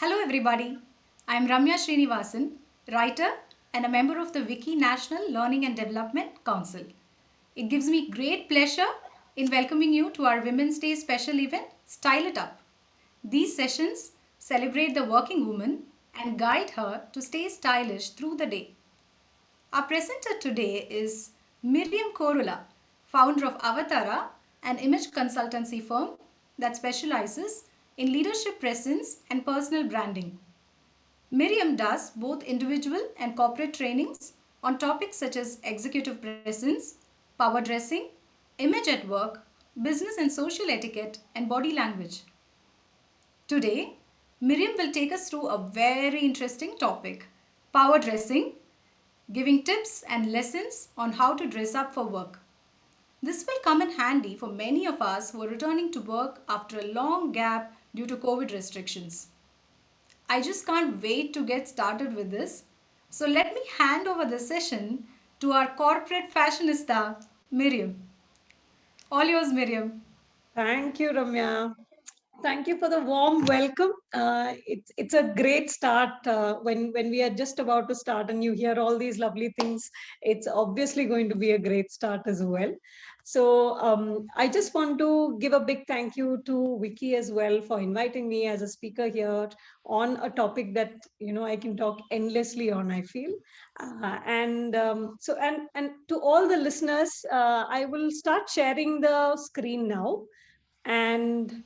Hello everybody, I am Ramya Srinivasan, writer and a member of the WICCI National Learning and Development Council. It gives me great pleasure in welcoming you to our Women's Day special event, Style It Up. These sessions celebrate the working woman and guide her to stay stylish through the day. Our presenter today is Miriam Korula, founder of Avatarah, an image consultancy firm that specializes in leadership presence and personal branding. Miriam does both individual and corporate trainings on topics such as executive presence, power dressing, image at work, business and social etiquette, and body language. Today, Miriam will take us through a very interesting topic, power dressing, giving tips and lessons on how to dress up for work. This will come in handy for many of us who are returning to work after a long gap due to COVID restrictions. I just can't wait to get started with this. So let me hand over the session to our corporate fashionista, Miriam. All yours, Miriam. Thank you, Ramya. Thank you for the warm welcome. It's a great start when we are just about to start and you hear all these lovely things. It's obviously going to be a great start as well. So I just want to give a big thank you to WICCI as well for inviting me as a speaker here on a topic that I can talk endlessly on. I feel, and to all the listeners, I will start sharing the screen now, and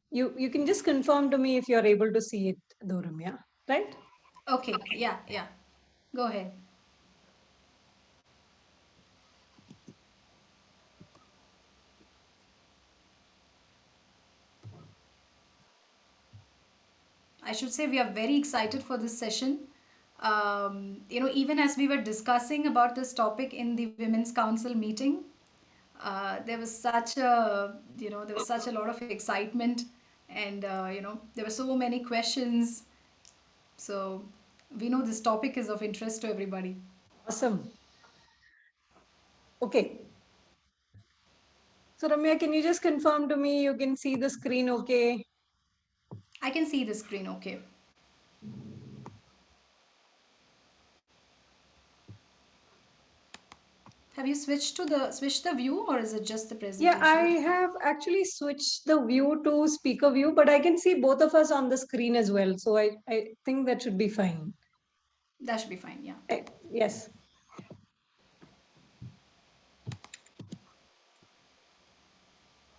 you can just confirm to me if you're able to see it, though, Ramya, right? Okay, yeah. Go ahead. I should say we are very excited for this session. Even as we were discussing about this topic in the Women's Council meeting, there was such a lot of excitement, and there were so many questions. So we know this topic is of interest to everybody. Awesome. Okay. So, Ramya, can you just confirm to me you can see the screen okay? I can see the screen okay. Have you switched the view, or is it just the Yeah, I presentation? have actually switched the view to speaker view, but I can see both of us on the screen as well. So I think that should be fine. That should be fine, yeah. Yes.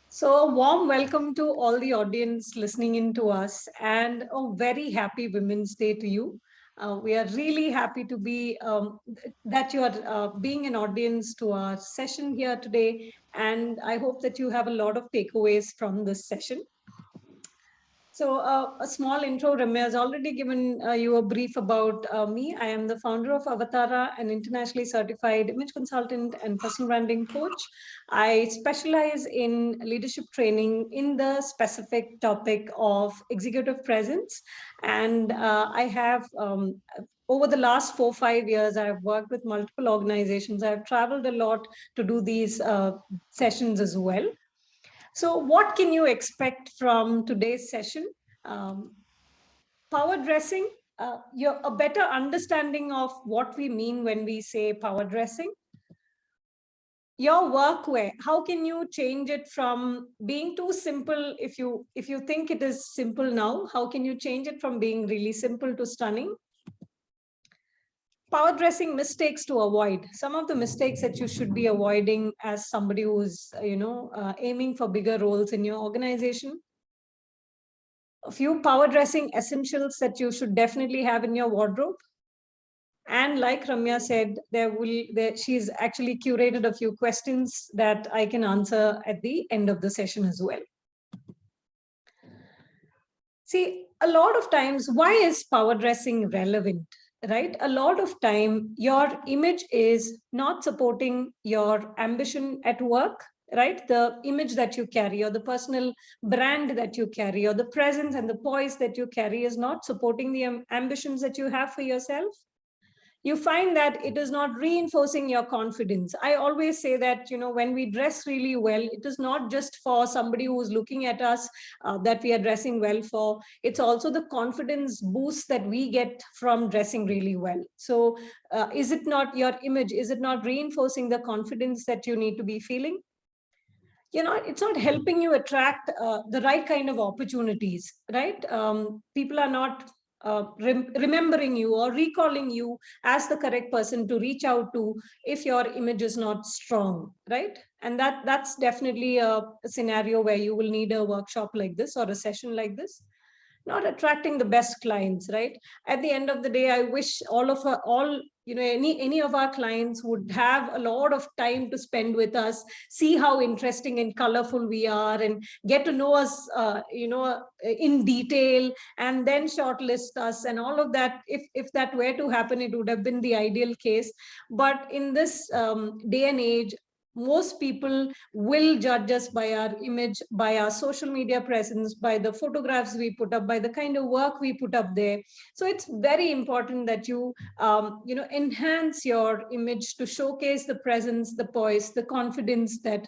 So, a warm welcome to all the audience listening in to us, and a very happy Women's Day to you. We are really happy to be that you are being an audience to our session here today, and I hope that you have a lot of takeaways from this session. So a small intro, Ramya has already given you a brief about me. I am the founder of Avatarah, an internationally certified image consultant and personal branding coach. I specialize in leadership training in the specific topic of executive presence. And I have, over the last 4 or 5 years, I've worked with multiple organizations. I've traveled a lot to do these sessions as well. So what can you expect from today's session? Um, Power dressing, a better understanding of what we mean when we say power dressing. Your workwear, how can you change it from being too simple? If you think it is simple now, how can you change it from being really simple to stunning? Power dressing mistakes to avoid, some of the mistakes that you should be avoiding as somebody who's aiming for bigger roles in your organization. A few power dressing essentials that you should definitely have in your wardrobe. And like Ramya said, she's actually curated a few questions that I can answer at the end of the session as well. See, a lot of times, why is power dressing relevant? Right? A lot of time, your image is not supporting your ambition at work, right? The image that you carry, or the personal brand that you carry, or the presence and the poise that you carry is not supporting the ambitions that you have for yourself. you find that it is not reinforcing your confidence. I always say that, when we dress really well, it is not just for somebody who is looking at us that we are dressing well for. It's also the confidence boost that we get from dressing really well. So is it not your image? Is it not reinforcing the confidence that you need to be feeling? It's not helping you attract the right kind of opportunities, right? People are not remembering you or recalling you as the correct person to reach out to if your image is not strong, right? And that's definitely a scenario where you will need a workshop like this or a session like this. Not attracting the best clients, right? At the end of the day, I wish all any of our clients would have a lot of time to spend with us, see how interesting and colorful we are, and get to know us in detail, and then shortlist us and all of that. If that were to happen, it would have been the ideal case. But in this day and age, most people will judge us by our image, by our social media presence, by the photographs we put up, by the kind of work we put up there. So it's very important that you enhance your image to showcase the presence, the poise, the confidence that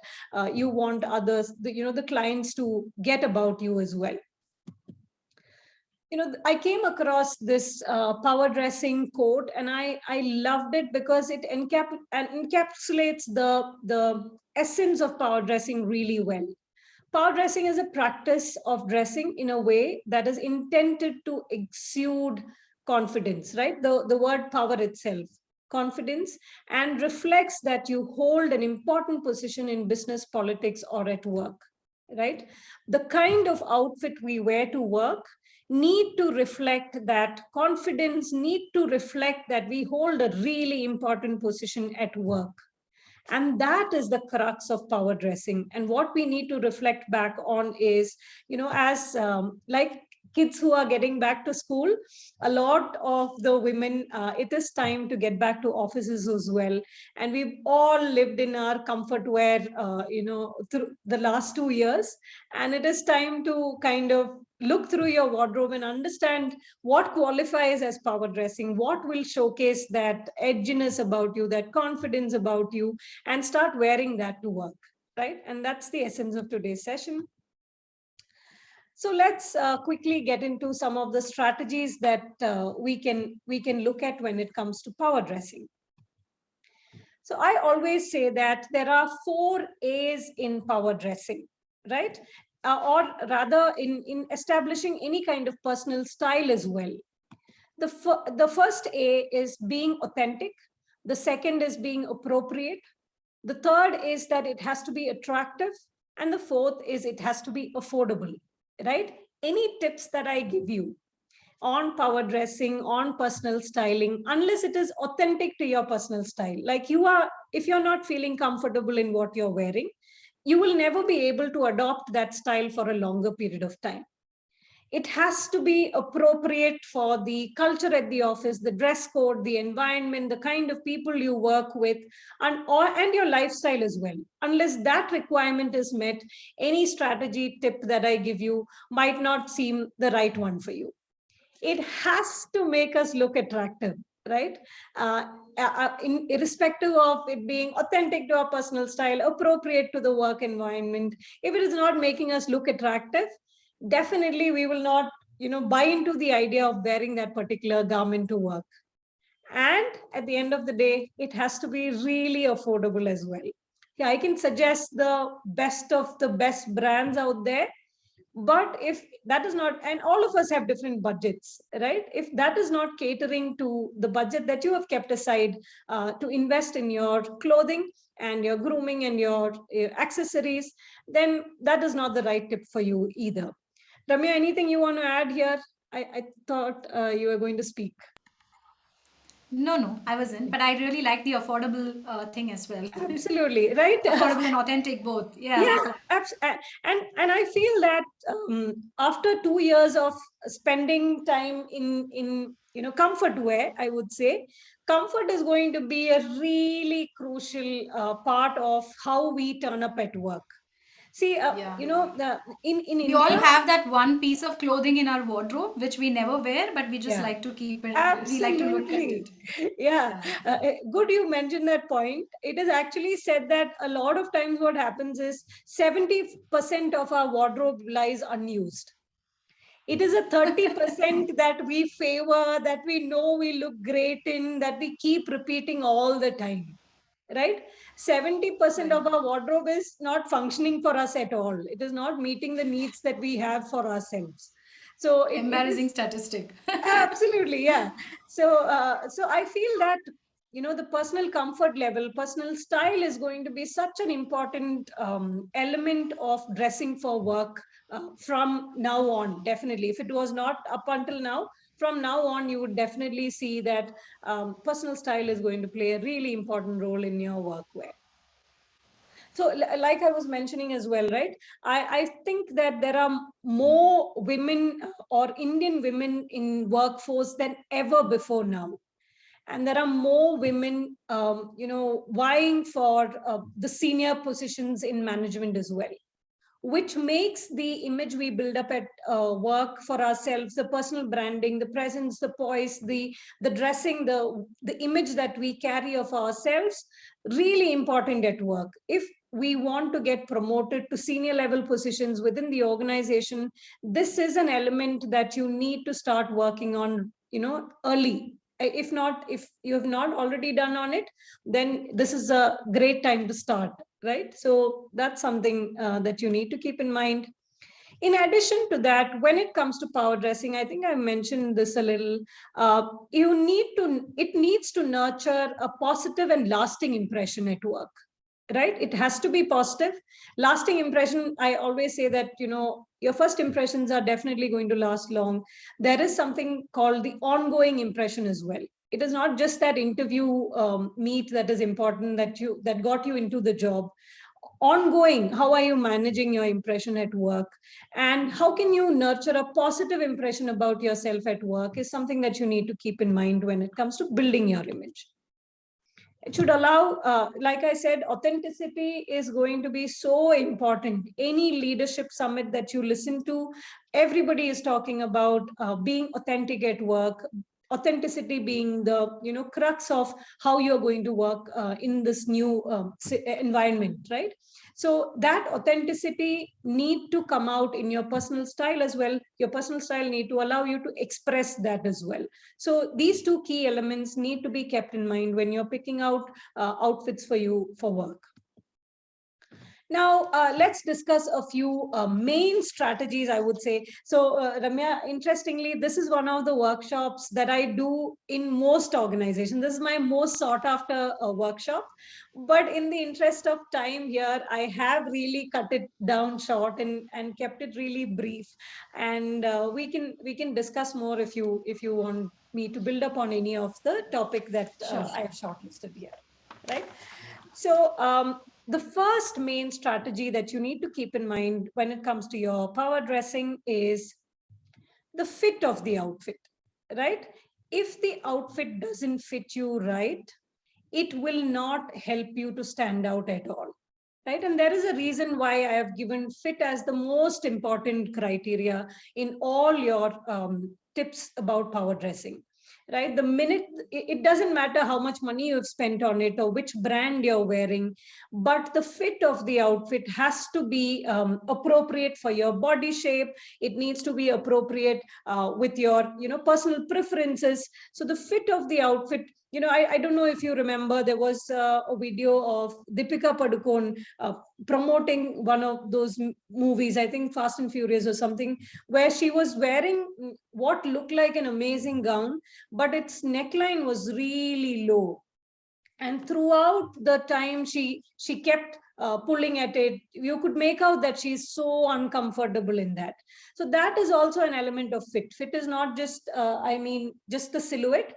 you want others, the clients to get about you as well. I came across this power dressing quote, and I loved it because it encapsulates the essence of power dressing really well. Power dressing is a practice of dressing in a way that is intended to exude confidence, right? The word power itself, confidence, and reflects that you hold an important position in business, politics, or at work, right? The kind of outfit we wear to work need to reflect that confidence, need to reflect that we hold a really important position at work. And that is the crux of power dressing. And what we need to reflect back on is, as like kids who are getting back to school, a lot of the women, it is time to get back to offices as well. And we've all lived in our comfort wear, through the last 2 years. And it is time to kind of look through your wardrobe and understand what qualifies as power dressing, what will showcase that edginess about you, that confidence about you, and start wearing that to work, right? And that's the essence of today's session. So let's quickly get into some of the strategies that we can look at when it comes to power dressing. So I always say that there are 4 A's in power dressing, right? Or rather, in establishing any kind of personal style as well. The first A is being authentic. The second is being appropriate. The third is that it has to be attractive. And the fourth is it has to be affordable, right? Any tips that I give you on power dressing, on personal styling, unless it is authentic to your personal style, like if you're not feeling comfortable in what you're wearing, you will never be able to adopt that style for a longer period of time. It has to be appropriate for the culture at the office, the dress code, the environment, the kind of people you work with, and your lifestyle as well. Unless that requirement is met, any strategy tip that I give you might not seem the right one for you. It has to make us look attractive, right? Irrespective of it being authentic to our personal style, appropriate to the work environment, if it is not making us look attractive, definitely we will not buy into the idea of wearing that particular garment to work. And at the end of the day, it has to be really affordable as well. Yeah, I can suggest the best of the best brands out there, but if that is not, and all of us have different budgets, right? If that is not catering to the budget that you have kept aside to invest in your clothing and your grooming and your accessories, then that is not the right tip for you either. Ramya, anything you want to add here? I thought you were going to speak. No, I wasn't, but I really like the affordable thing as well. Absolutely, right? Affordable and authentic both. Yeah. Yeah, and I feel that after 2 years of spending time in comfort wear, I would say comfort is going to be a really crucial part of how we turn up at work. See, Yeah. in We all India, have that one piece of clothing in our wardrobe which we never wear, but we just yeah, like to keep it. We like to look at absolutely. it. Yeah. Yeah. Good you mentioned that point. It is actually said that a lot of times what happens is 70% of our wardrobe lies unused. It is a 30% that we favor, that we know we look great in, that we keep repeating all the time, right? 70% Right. of our wardrobe is not functioning for us at all. It is not meeting the needs that we have for ourselves. So it Embarrassing is statistic. absolutely, yeah. So I feel that the personal comfort level, personal style is going to be such an important element of dressing for work from now on. Definitely, if it was not up until now, from now on, you would definitely see that personal style is going to play a really important role in your workwear. So like I was mentioning as well, right, I think that there are more women or Indian women in workforce than ever before now, and there are more women vying for the senior positions in management as well, which makes the image we build up at work for ourselves, the personal branding, the presence, the poise, the dressing, the image that we carry of ourselves, really important at work. If we want to get promoted to senior level positions within the organization, this is an element that you need to start working on, early. If not, if you have not already done on it, then this is a great time to start, right? So that's something that you need to keep in mind. In addition to that, when it comes to power dressing, I think I mentioned this a little. It needs to nurture a positive and lasting impression at work, right? It has to be positive. Lasting impression, I always say that, your first impressions are definitely going to last long. There is something called the ongoing impression as well. It is not just that interview meet that is important, that got you into the job. Ongoing, how are you managing your impression at work, and how can you nurture a positive impression about yourself at work is something that you need to keep in mind when it comes to building your image. It should allow, like I said, authenticity is going to be so important. Any leadership summit that you listen to, everybody is talking about being authentic at work, authenticity being the crux of how you're going to work in this new environment, right? So that authenticity need to come out in your personal style as well. Your personal style need to allow you to express that as well. So these two key elements need to be kept in mind when you're picking out outfits for you for work. Now, let's discuss a few main strategies, I would say. So, Ramya, interestingly, this is one of the workshops that I do in most organizations. This is my most sought after workshop. But in the interest of time here, I have really cut it down short and kept it really brief. And we can discuss more if you want me to build up on any of the topic that Sure. I have shortlisted here, right? So, the first main strategy that you need to keep in mind when it comes to your power dressing is the fit of the outfit, right? If the outfit doesn't fit you right, it will not help you to stand out at all, right? And there is a reason why I have given fit as the most important criteria in all your tips about power dressing, right? The minute, it doesn't matter how much money you've spent on it or which brand you're wearing, but the fit of the outfit has to be appropriate for your body shape. It needs to be appropriate with your personal preferences. So the fit of the outfit, I don't know if you remember, there was a video of Deepika Padukone promoting one of those movies, I think Fast and Furious or something, where she was wearing what looked like an amazing gown, but its neckline was really low. And throughout the time, she kept pulling at it. You could make out that she's so uncomfortable in that. So that is also an element of fit. Fit is not just just the silhouette.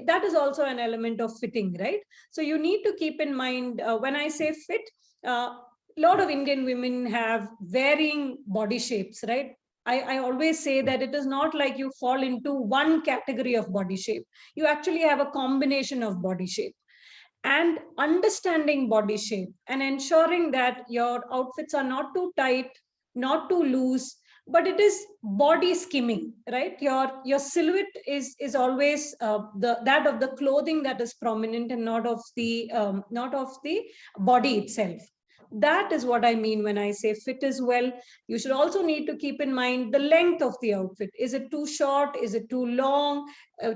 That is also an element of fitting, right? So you need to keep in mind, when I say fit, a lot of Indian women have varying body shapes, right? I always say that it is not like you fall into one category of body shape. You actually have a combination of body shape. and understanding body shape and ensuring that your outfits are not too tight, not too loose, but it is body skimming, right? Your silhouette is always the that of the clothing that is prominent, and not of the body itself. That is what I mean when I say fit is well. You should also need to keep in mind the length of the outfit. Is it too short? Is it too long?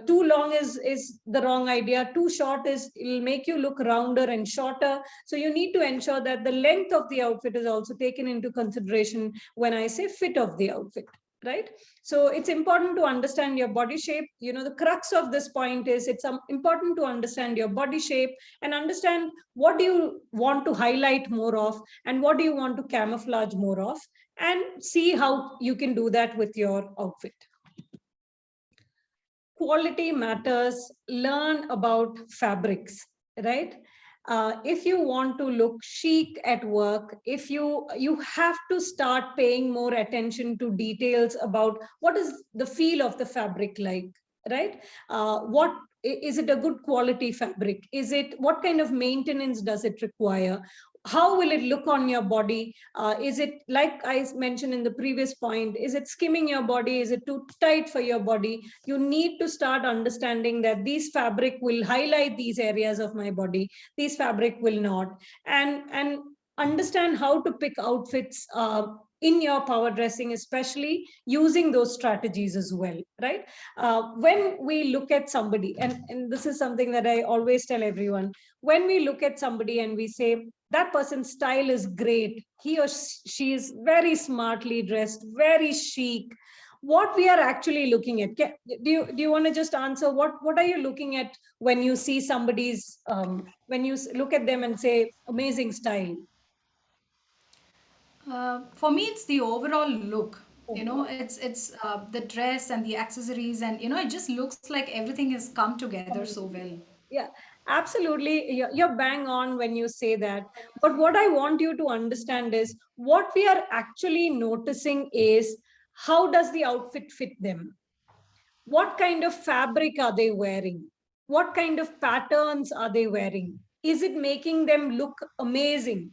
Too long is the wrong idea. Too short is, it'll make you look rounder and shorter. So you need to ensure that the length of the outfit is also taken into consideration when I say fit of the outfit, right? So it's important to understand your body shape. The crux of this point is, it's important to understand your body shape and understand what do you want to highlight more of and what do you want to camouflage more of, and see how you can do that with your outfit. Quality matters. Learn about fabrics, right? If you want to look chic at work, if you have to start paying more attention to details about what is the feel of the fabric like, right? What is it? A good quality fabric? Is it, what kind of maintenance does it require? How will it look on your body? Is it, like I mentioned in the previous point, is it skimming your body? Is it too tight for your body? You need to start understanding that these fabric will highlight these areas of my body, these fabric will not. And understand how to pick outfits in your power dressing, especially using those strategies as well, right? When we look at somebody, and this is something that I always tell everyone, when we look at somebody and we say that person's style is great, he or she is very smartly dressed, very chic, what we are actually looking at, do you want to just answer, what are you looking at when you see somebody's when you look at them and say amazing style? For me, it's the overall look. Overall. It's the dress and the accessories, and it just looks like everything has come together so well. Yeah, absolutely. You're bang on when you say that. But what I want you to understand is, what we are actually noticing is, how does the outfit fit them? What kind of fabric are they wearing? What kind of patterns are they wearing? Is it making them look amazing?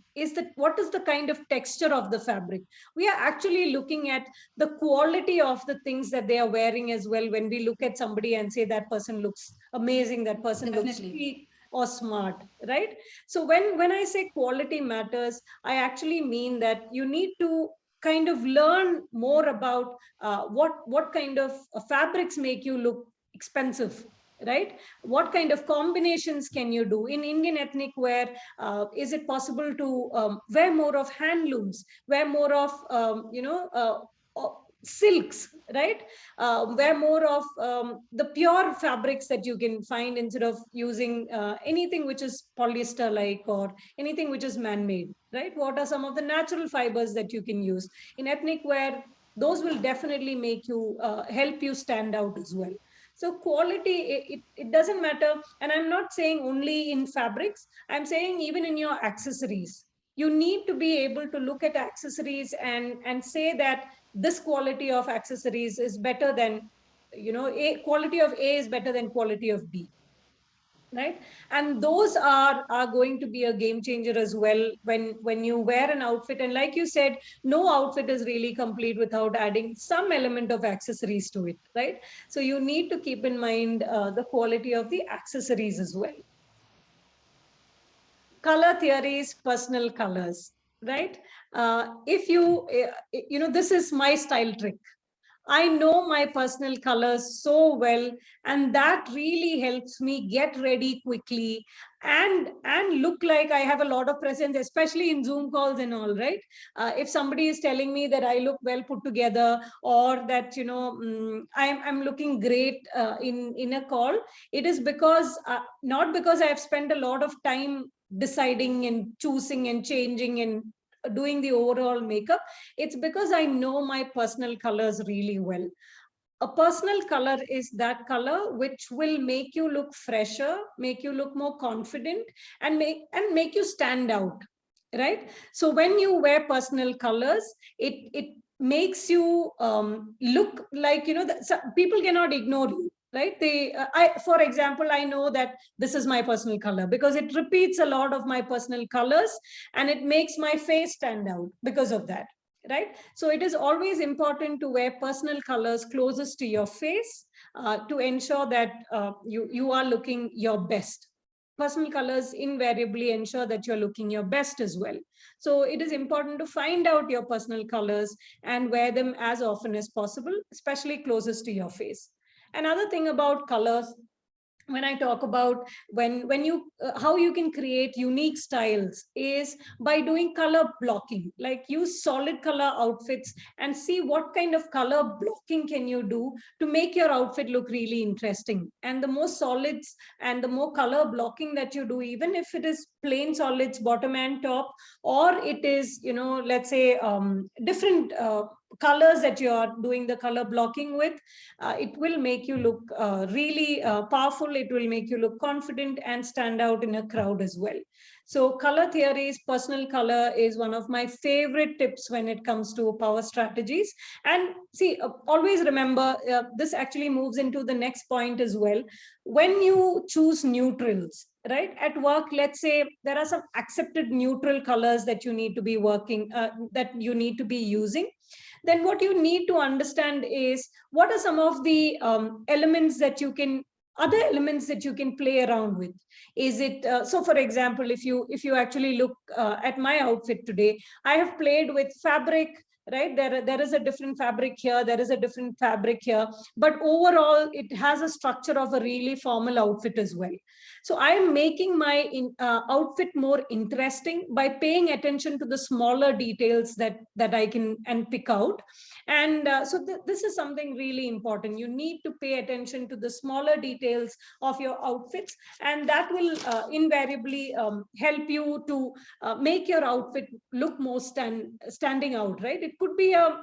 What is the kind of texture of the fabric? We are actually looking at the quality of the things that they are wearing as well, when we look at somebody and say that person looks amazing, that person looks Definitely. chic or smart, right? So when I say quality matters, I actually mean that you need to kind of learn more about what kind of fabrics make you look expensive, right? What kind of combinations can you do in Indian ethnic wear? Is it possible to wear more of handlooms, wear more of silks, right? Wear more of the pure fabrics that you can find, instead of using anything which is polyester like, or anything which is man-made, right? What are some of the natural fibers that you can use in ethnic wear? Those will definitely make you help you stand out as well. So quality, it doesn't matter. And I'm not saying only in fabrics, I'm saying even in your accessories. You need to be able to look at accessories and say that this quality of accessories is better than, a quality of A is better than quality of B, right? And those are going to be a game changer as well, when you wear an outfit. And like you said, no outfit is really complete without adding some element of accessories to it, right? So you need to keep in mind the quality of the accessories as well. Color theories, personal colors, right? If you this is my style trick. I know my personal colors so well, and that really helps me get ready quickly and look like I have a lot of presence, especially in Zoom calls and all, right? If somebody is telling me that I look well put together, or that I'm looking great in a call, it is because not because I have spent a lot of time deciding and choosing and changing and doing the overall makeup. It's because I know my personal colors really well. A personal color is that color which will make you look fresher, make you look more confident, and make you stand out, right? So when you wear personal colors, it makes you look like, people cannot ignore you, right? For example, I know that this is my personal color because it repeats a lot of my personal colors, and it makes my face stand out because of that, right? So it is always important to wear personal colors closest to your face, to ensure that you are looking your best. Personal colors invariably ensure that you're looking your best as well. So it is important to find out your personal colors and wear them as often as possible, especially closest to your face. Another thing about colors, when I talk about when you how you can create unique styles, is by doing color blocking. Like, use solid color outfits and see what kind of color blocking can you do to make your outfit look really interesting. And the more solids and the more color blocking that you do, even if it is plain solids bottom and top, or it is, let's say, different colors that you are doing the color blocking with, it will make you look really powerful. It will make you look confident and stand out in a crowd as well. So color theories, personal color is one of my favorite tips when it comes to power strategies. And see, always remember, this actually moves into the next point as well. When you choose neutrals, right, at work, let's say there are some accepted neutral colors that you need to be that you need to be using. Then what you need to understand is, what are some of the elements that you can other elements that you can play around with. Is it so, for example, if you actually look at my outfit today, I have played with fabric, right? There is a different fabric here, there is a different fabric here, but overall it has a structure of a really formal outfit as well. So I am making my outfit more interesting by paying attention to the smaller details that I can and pick out. And this is something really important. You need to pay attention to the smaller details of your outfits, and that will invariably help you to make your outfit look more standing out, right? It could be a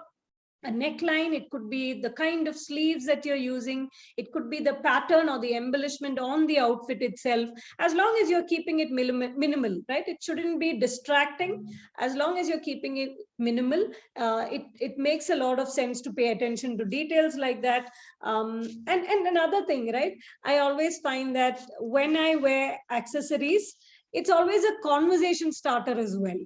neckline, it could be the kind of sleeves that you're using, it could be the pattern or the embellishment on the outfit itself. As long as you're keeping it minimal, right? It shouldn't be distracting. As long as you're keeping it minimal, it makes a lot of sense to pay attention to details like that. And another thing, right, I always find that when I wear accessories, it's always a conversation starter as well,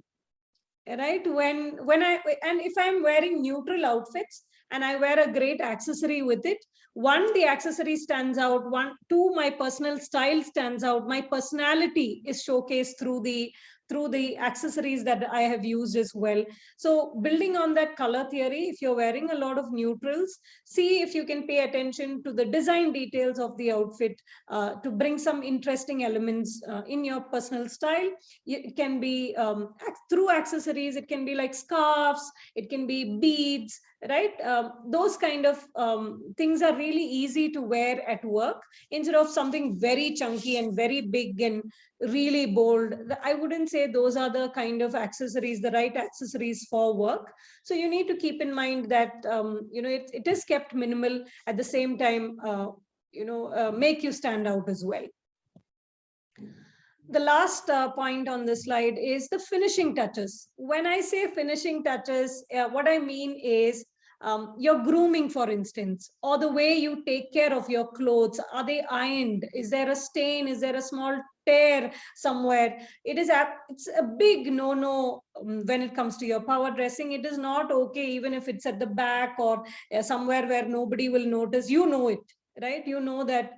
right? And if I'm wearing neutral outfits and I wear a great accessory with it, one, the accessory stands out, one, two, my personal style stands out, my personality is showcased through the accessories that I have used as well. So building on that color theory, if you're wearing a lot of neutrals, see if you can pay attention to the design details of the outfit to bring some interesting elements in your personal style. It can be through accessories, it can be like scarves, it can be beads, right? Those kind of things are really easy to wear at work, instead of something very chunky and very big and really bold. I wouldn't say those are the kind of accessories, the right accessories for work. So you need to keep in mind that it is kept minimal, at the same time make you stand out as well. The last point on this slide is the finishing touches. When I say finishing touches, what I mean is your grooming, for instance, or the way you take care of your clothes. Are they ironed? Is there a stain? Is there a small tear somewhere? It's a big no-no when it comes to your power dressing. It is not okay, even if it's at the back or somewhere where nobody will notice. You know it, right? You know that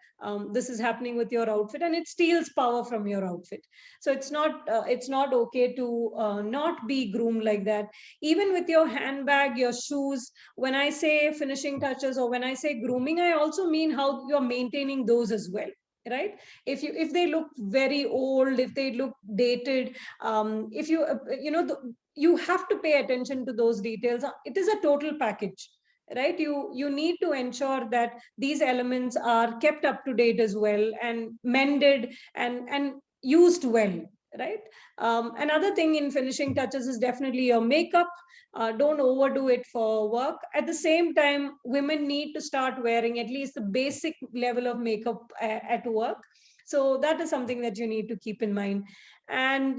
this is happening with your outfit, and it steals power from your outfit. So it's not okay to not be groomed like that. Even with your handbag, your shoes, when I say finishing touches or when I say grooming, I also mean how you're maintaining those as well, right? If they look very old, if they look dated, if you have to pay attention to those details. It is a total package, right? You need to ensure that these elements are kept up to date as well, and mended and used well, right? Another thing in finishing touches is definitely your makeup. Don't overdo it for work. At the same time, women need to start wearing at least the basic level of makeup at work. So that is something that you need to keep in mind. And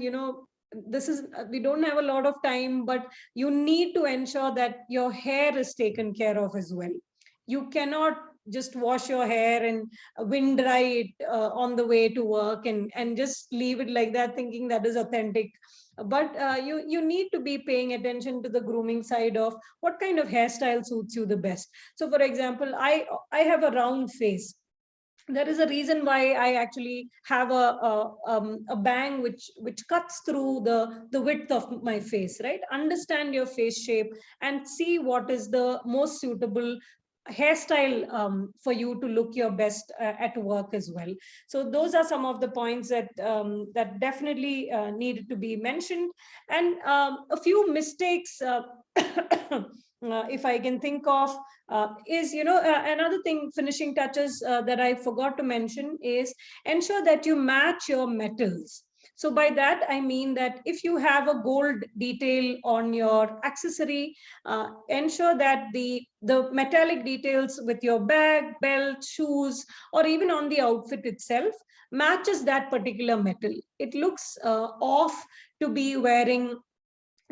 this is we don't have a lot of time, but you need to ensure that your hair is taken care of as well. You cannot just wash your hair and wind dry it on the way to work, and just leave it like that, thinking that is authentic. But you need to be paying attention to the grooming side of what kind of hairstyle suits you the best. So for example, I have a round face. There is a reason why I actually have a bang which cuts through the width of my face, right? Understand your face shape and see what is the most suitable hairstyle for you to look your best at work as well. So those are some of the points that definitely needed to be mentioned. And a few mistakes if I can think of, is, another thing, finishing touches that I forgot to mention is ensure that you match your metals. So by that, I mean that if you have a gold detail on your accessory, ensure that the metallic details with your bag, belt, shoes, or even on the outfit itself matches that particular metal. It looks off to be wearing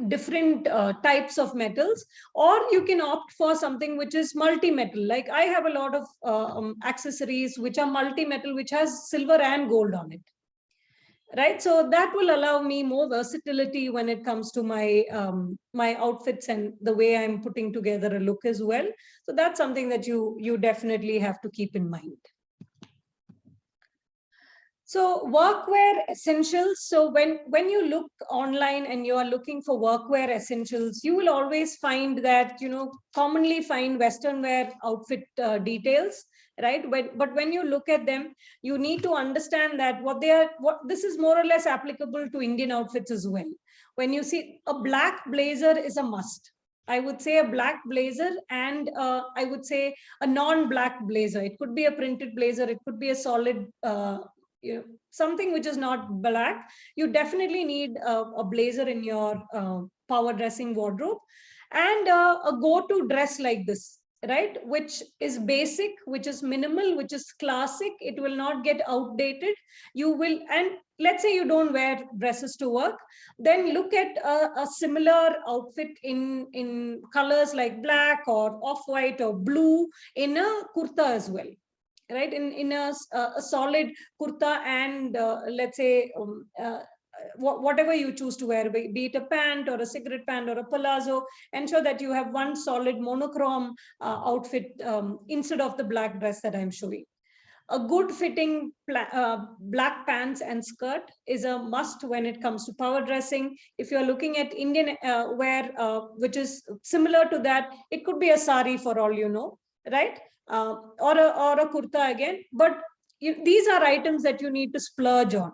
different types of metals, or you can opt for something which is multi-metal. Like I have a lot of accessories which are multi-metal, which has silver and gold on it, right? So that will allow me more versatility when it comes to my outfits and the way I'm putting together a look as well. So that's something that you definitely have to keep in mind. So workwear essentials. So when you look online and you are looking for workwear essentials, you will always find that, commonly find Western wear outfit details, right? But when you look at them, you need to understand that what this is more or less applicable to Indian outfits as well. When you see a black blazer is a must. I would say a black blazer, and I would say a non-black blazer. It could be a printed blazer. It could be a solid something which is not black. You definitely need a blazer in your power dressing wardrobe, and a go-to dress like this, right, which is basic, which is minimal, which is classic. It will not get outdated. You will, and let's say you don't wear dresses to work, then look at a similar outfit in colors like black or off-white or blue in a kurta as well, right? In a solid kurta, and let's say whatever you choose to wear, be it a pant or a cigarette pant or a palazzo, ensure that you have one solid monochrome outfit instead of the black dress that I'm showing. A good fitting black pants and skirt is a must when it comes to power dressing. If you're looking at Indian wear, which is similar to that, it could be a sari for all you know, right? Or a kurta again. But these are items that you need to splurge on,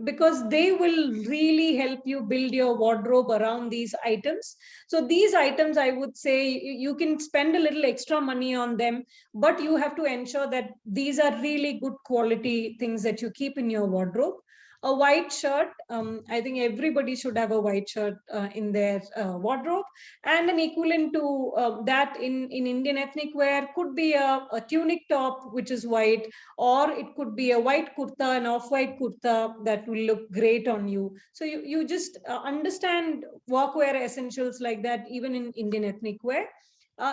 because they will really help you build your wardrobe around these items. So these items, I would say, you can spend a little extra money on them, but you have to ensure that these are really good quality things that you keep in your wardrobe. A white shirt, I think everybody should have a white shirt in their wardrobe. And an equivalent to that in Indian ethnic wear could be a tunic top, which is white, or it could be a white kurta, an off-white kurta that will look great on you. So you just understand workwear essentials like that, even in Indian ethnic wear.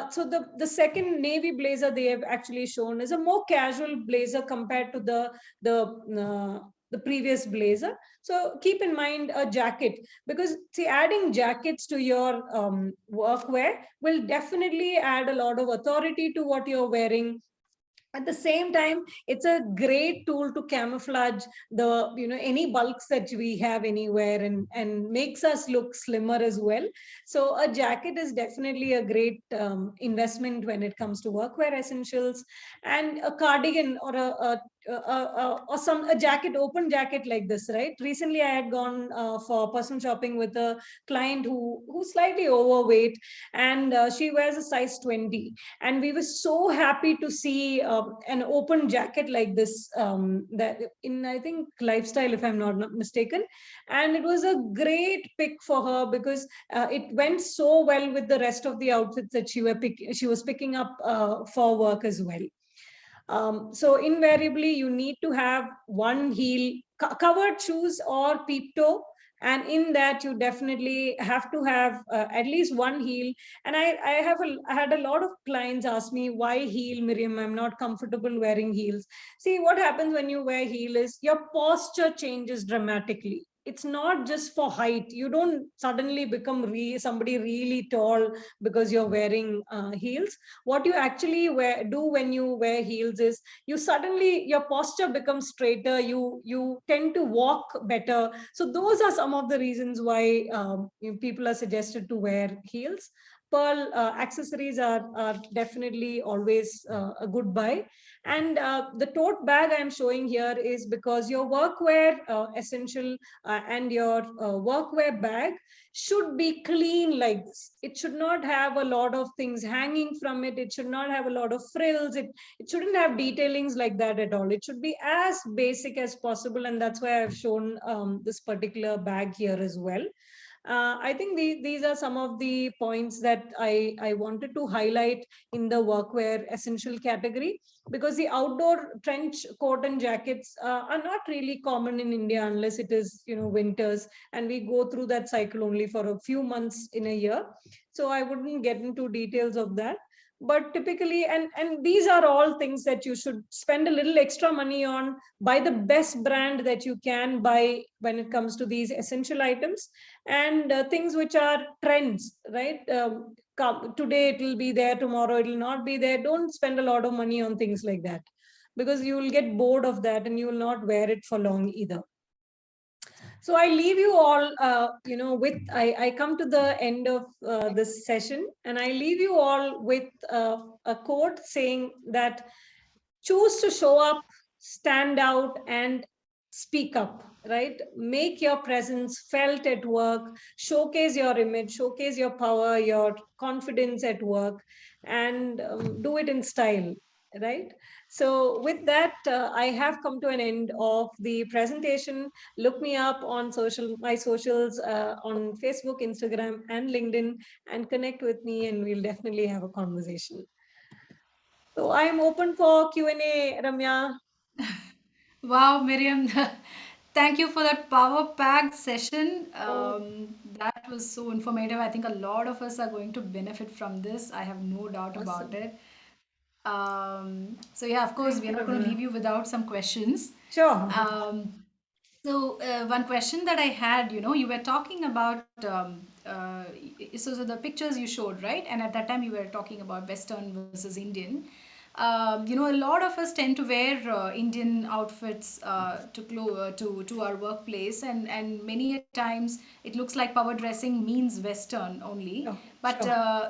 So the second navy blazer they have actually shown is a more casual blazer compared to the previous blazer. So keep in mind a jacket, because see, adding jackets to your workwear will definitely add a lot of authority to what you're wearing. At the same time, it's a great tool to camouflage the any bulks that we have anywhere, and makes us look slimmer as well. So a jacket is definitely a great investment when it comes to workwear essentials. And a cardigan or a jacket, open jacket like this, right? Recently I had gone for personal shopping with a client who's slightly overweight, and she wears a size 20, and we were so happy to see an open jacket like this, that in, I think, Lifestyle, if I'm not mistaken. And it was a great pick for her, because it went so well with the rest of the outfits that she was picking up for work as well. So invariably, you need to have one heel, covered shoes or peep toe, and in that you definitely have to have at least one heel. And I had a lot of clients ask me, why heel, Miriam? I'm not comfortable wearing heels. See, what happens when you wear heel is your posture changes dramatically. It's not just for height. You don't suddenly become somebody really tall because you're wearing heels. What you actually do when you wear heels is you suddenly, your posture becomes straighter, you tend to walk better. So those are some of the reasons why people are suggested to wear heels. Pearl accessories are definitely always a good buy. And the tote bag I'm showing here is because your workwear essential and your workwear bag should be clean like this. It should not have a lot of things hanging from it. It should not have a lot of frills. It shouldn't have detailings like that at all. It should be as basic as possible. And that's why I've shown this particular bag here as well. I think these are some of the points that I wanted to highlight in the workwear essential category, because the outdoor trench coat and jackets are not really common in India unless it is, winters, and we go through that cycle only for a few months in a year. So I wouldn't get into details of that. But typically, and these are all things that you should spend a little extra money on. Buy the best brand that you can buy when it comes to these essential items, and things which are trends, right? Today it will be there, tomorrow it will not be there. Don't spend a lot of money on things like that, because you will get bored of that and you will not wear it for long either. So I leave you all, with, I come to the end of this session, and I leave you all with a quote saying that: choose to show up, stand out, and speak up, right? Make your presence felt at work, showcase your image, showcase your power, your confidence at work, and do it in style, right? So, with that, I have come to an end of the presentation. Look me up on my socials, on Facebook, Instagram, and LinkedIn, and connect with me, and we'll definitely have a conversation. So I'm open for Q&A, Ramya. Wow, Miriam, thank you for that power packed session. Oh, That was so informative. I think a lot of us are going to benefit from this. I have no doubt about awesome. it. So, yeah, of course, Thank we are you, not going to Ramya. leave you without some questions. Sure. Um, one question that I had, you were talking about, so the pictures you showed, right? And at that time, you were talking about Western versus Indian. A lot of us tend to wear Indian outfits to our workplace, and many a times it looks like power dressing means Western only. Sure. But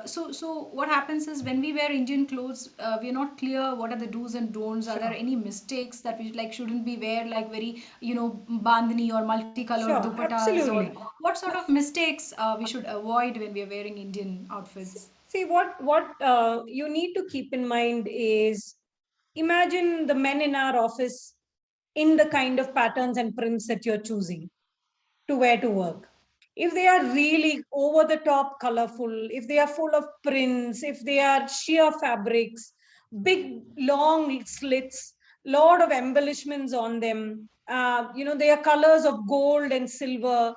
Sure. so what happens is when we wear Indian clothes, we're not clear what are the do's and don'ts. Are there Sure. any mistakes that we like shouldn't be wear, like very bandhani or multicolored Sure. dupattas, or Absolutely. what sort of mistakes we should avoid when we are wearing Indian outfits? See, what you need to keep in mind is, imagine the men in our office in the kind of patterns and prints that you're choosing to wear to work. If they are really over the top colorful, if they are full of prints, if they are sheer fabrics, big long slits, lot of embellishments on them, they are colors of gold and silver.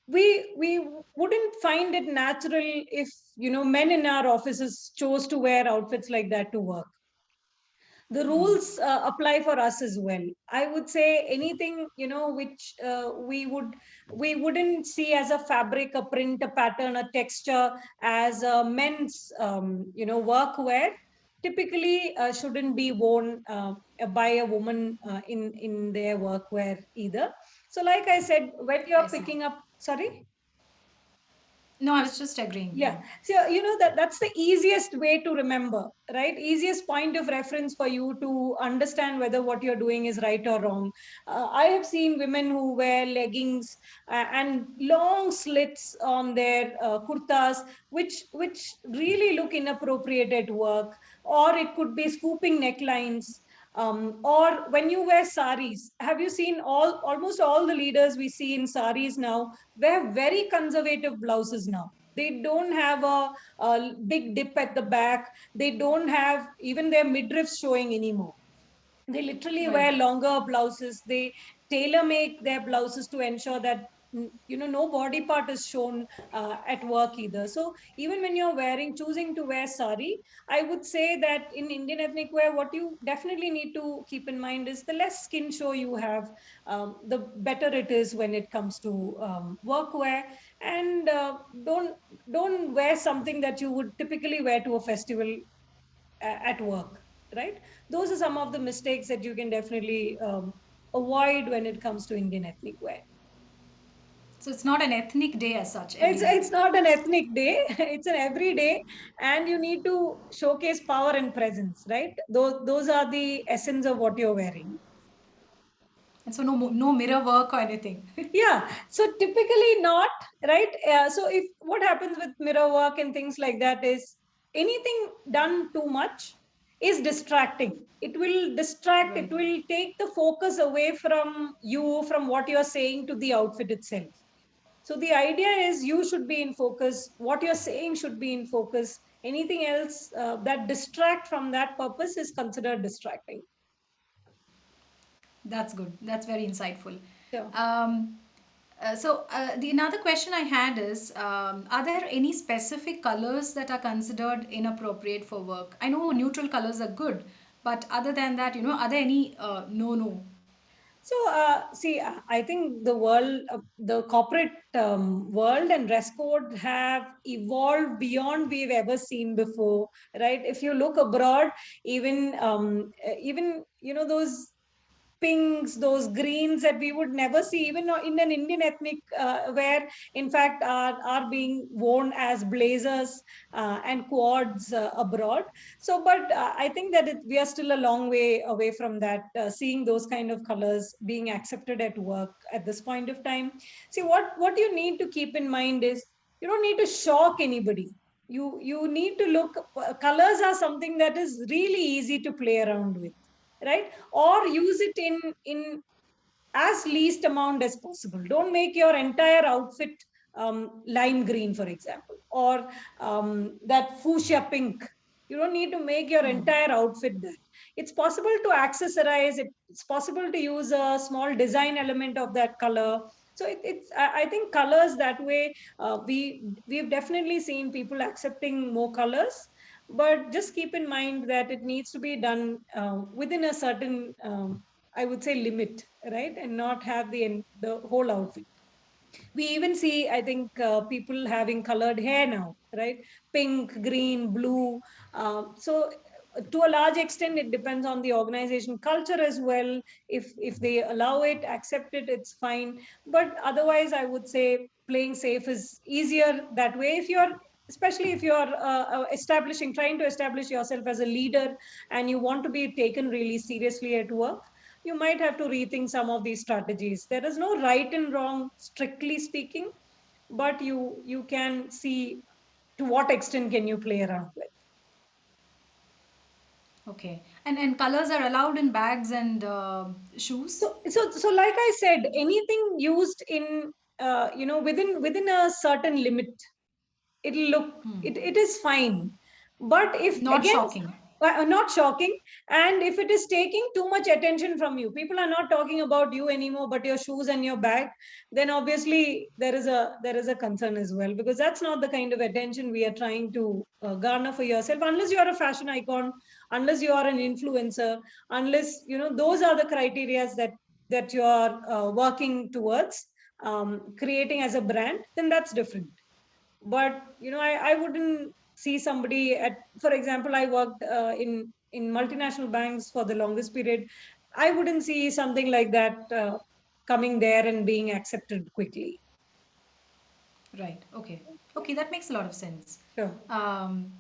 We wouldn't find it natural if men in our offices chose to wear outfits like that to work. The rules apply for us as well. I would say anything which we wouldn't see as a fabric, a print, a pattern, a texture as a men's workwear, typically shouldn't be worn by a woman in their workwear either. So like I said, when you're I see. picking up, sorry. No, I was just agreeing. Yeah. Yeah. So, that's the easiest way to remember, right? Easiest point of reference for you to understand whether what you're doing is right or wrong. I have seen women who wear leggings and long slits on their kurtas, which really look inappropriate at work, or it could be scooping necklines. Or when you wear saris, have you seen almost all the leaders we see in saris now wear very conservative blouses now. They don't have a big dip at the back. They don't have even their midriffs showing anymore. They literally Right. wear longer blouses. They tailor make their blouses to ensure that no body part is shown at work either. So even when you're choosing to wear sari, I would say that in Indian ethnic wear, what you definitely need to keep in mind is the less skin show you have, the better it is when it comes to workwear. And don't wear something that you would typically wear to a festival at work, right? Those are some of the mistakes that you can definitely avoid when it comes to Indian ethnic wear. So it's not an ethnic day as such every day. It's not an ethnic day. It's an everyday, and you need to showcase power and presence, right? Those are the essence of what you're wearing. And so no mirror work or anything. Yeah, so typically not, right? So if what happens with mirror work and things like that is anything done too much is distracting. It will distract, it Right. will take the focus away from you, from what you're saying to the outfit itself. So the idea is you should be in focus, what you're saying should be in focus. Anything else that distract from that purpose is considered distracting. That's good. That's very insightful. Sure. Um, the another question I had is, are there any specific colors that are considered inappropriate for work? I know neutral colors are good, but other than that, are there any no? So, see, I think the corporate world and dress code have evolved beyond we've ever seen before, right? If you look abroad, even those pinks, those greens that we would never see even in an Indian ethnic wear, in fact, are being worn as blazers and quads abroad. So, but I think that we are still a long way away from that, seeing those kind of colors being accepted at work at this point of time. See, what you need to keep in mind is you don't need to shock anybody. You need to look, colors are something that is really easy to play around with, right? Or use it in as least amount as possible. Don't make your entire outfit lime green, for example, or that fuchsia pink. You don't need to make your entire outfit that. It's possible to accessorize it. It's possible to use a small design element of that color. So I think colors that way, we've definitely seen people accepting more colors, but just keep in mind that it needs to be done within a certain I would say limit, right? And not have the whole outfit. We even see, I think, people having colored hair now, right? Pink, green, blue. So to a large extent, it depends on the organization culture as well. If they allow it, accept it, it's fine. But otherwise, I would say playing safe is easier that way. If you're especially if you're trying to establish yourself as a leader, and you want to be taken really seriously at work, you might have to rethink some of these strategies. There is no right and wrong, strictly speaking, but you can see to what extent can you play around with. Okay. And colors are allowed in bags and shoes? So like I said, anything used in within a certain limit, it'll look, it is fine. But if Not again, shocking. not shocking, and if it is taking too much attention from you, people are not talking about you anymore but your shoes and your bag, then obviously there is a concern as well, because that's not the kind of attention we are trying to garner for yourself, unless you are a fashion icon, unless you are an influencer, unless those are the criterias that you are working towards creating as a brand, then that's different. But I wouldn't see somebody at, for example, I worked in multinational banks for the longest period. I wouldn't see something like that coming there and being accepted quickly. Right. Okay. Okay, that makes a lot of sense. Sure. Um,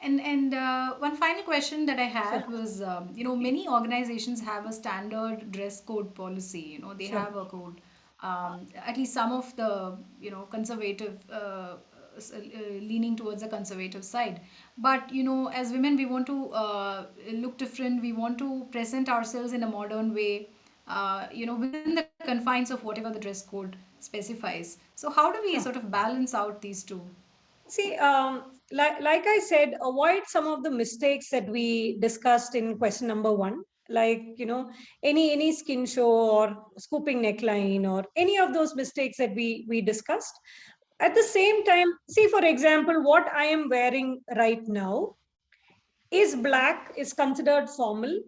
and one final question that I Sure. had was, many organizations have a standard dress code policy. They Sure. have a code. At least some of the, conservative, leaning towards the conservative side. But as women, we want to look different. We want to present ourselves in a modern way. Within the confines of whatever the dress code specifies. So how do we sort Sure. of balance out these two? See, like I said, avoid some of the mistakes that we discussed in question number one. like any skin show or scooping neckline or any of those mistakes that we discussed. At the same time, see, for example, what I am wearing right now is black, is considered formal,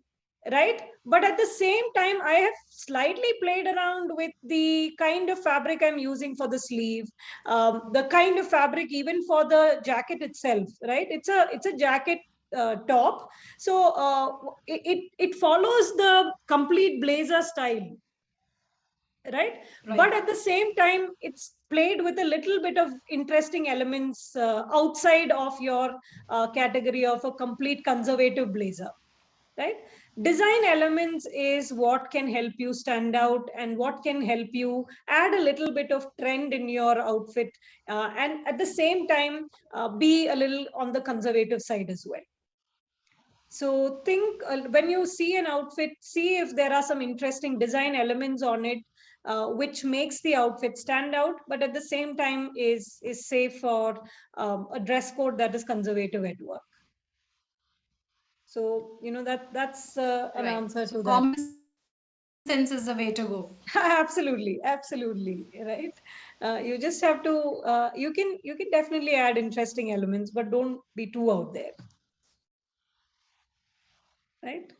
right? But at the same time, I have slightly played around with the kind of fabric I'm using for the sleeve, the kind of fabric even for the jacket itself, right? It's a jacket top. So it follows the complete blazer style, right? But Right. at the same time, it's played with a little bit of interesting elements outside of your category of a complete conservative blazer, right? Design elements is what can help you stand out and what can help you add a little bit of trend in your outfit, and at the same time be a little on the conservative side as well. So think, when you see an outfit, see if there are some interesting design elements on it, which makes the outfit stand out, but at the same time is safe for a dress code that is conservative at work. So that's an Right. answer So to that. common sense is the way to go. Absolutely, absolutely, right. You just have to, you can definitely add interesting elements, but don't be too out there, right?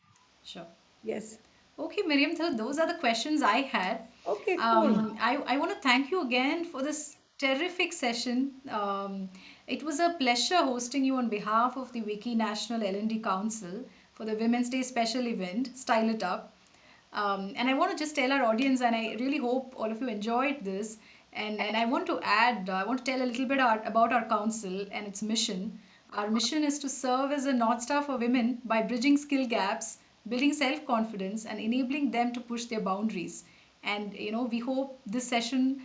Sure. Yes. Okay, Miriam, so those are the questions I had. Okay, cool. I want to thank you again for this terrific session. It was a pleasure hosting you on behalf of the WICCI National L&D Council for the Women's Day special event, Style It Up. And I want to just tell our audience, and I really hope all of you enjoyed this. And I want to add, I want to tell a little bit about our council and its mission. Our mission is to serve as a North Star for women by bridging skill gaps, building self confidence, and enabling them to push their boundaries. And we hope this session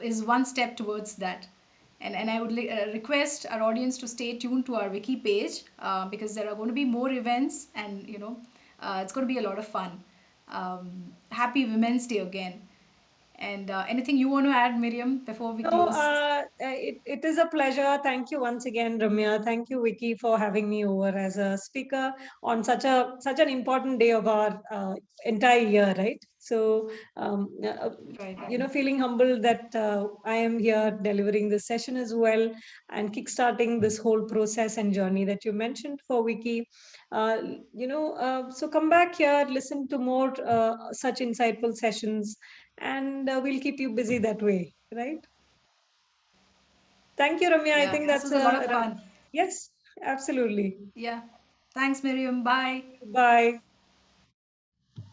is one step towards that. And I would request our audience to stay tuned to our wiki page, because there are going to be more events, and it's going to be a lot of fun. Happy Women's Day again. And anything you want to add, Miriam, before we No, close? it is a pleasure. Thank you once again, Ramya. Thank you, Vicky, for having me over as a speaker on such an important day of our entire year, right? So, Right. feeling humbled that I am here delivering this session as well and kickstarting this whole process and journey that you mentioned for Vicky. Uh, so come back here, listen to more such insightful sessions, and we'll keep you busy that way, right? Thank you, Ramya. I Yeah, think this that's was a lot of fun. yes, absolutely. Yeah. Thanks, Miriam. Bye. Bye.